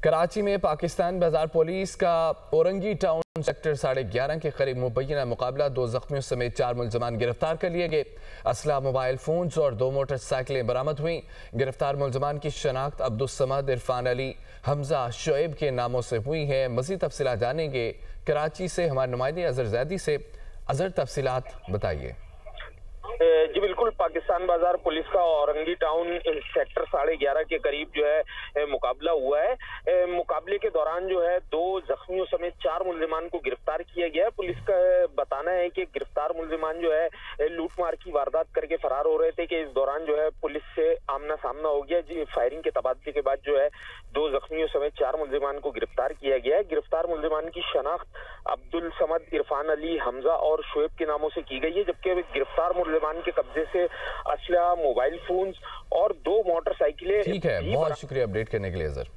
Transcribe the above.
कराची में पाकिस्तान बाजार पुलिस का औरंगी टाउन सेक्टर 11:30 के करीब मुबैना मुकाबला 2 जख्मियों समेत 4 मुलजमान गिरफ्तार कर लिए गए। असला, मोबाइल फोन्स और 2 मोटरसाइकिलें बरामद हुई। गिरफ्तार मुलजमान की शनाख्त अब्दुल समद, इरफान अली, हमजा, शोएब के नामों से हुई है। मज़ीद तफसीलात जानेंगे कराची से हमारे नुमाइंदे अजहर जैदी से। अजहर, तफसीलात बताइए। जी बिल्कुल, पाकिस्तान बाजार पुलिस का औरंगी टाउन सेक्टर 11:30 के करीब जो है मुकाबला हुआ है। मुकाबले के दौरान जो है 2 जख्मियों समेत 4 मुलजिमान को गिरफ्तार किया गया है। पुलिस का बताना है कि गिरफ्तार मुलजिमान जो है लूटमार की वारदात करके फरार हो रहे थे कि इस दौरान जो है पुलिस से आमना सामना हो गया। जी, फायरिंग के तबादले के बाद जो है 2 जख्मियों समेत 4 मुलजिमान को गिरफ्तार किया गया है। गिरफ्तार मुलजिमान की शनाख्त अब्दुल समद, इरफान अली, हमजा और शोएब के नामों से की गई है, जबकि गिरफ्तार मुलजिमान के कब्जे से असला, मोबाइल फोन्स और 2 मोटरसाइकिलें। ठीक है, बहुत शुक्रिया अपडेट करने के लिए अजहर।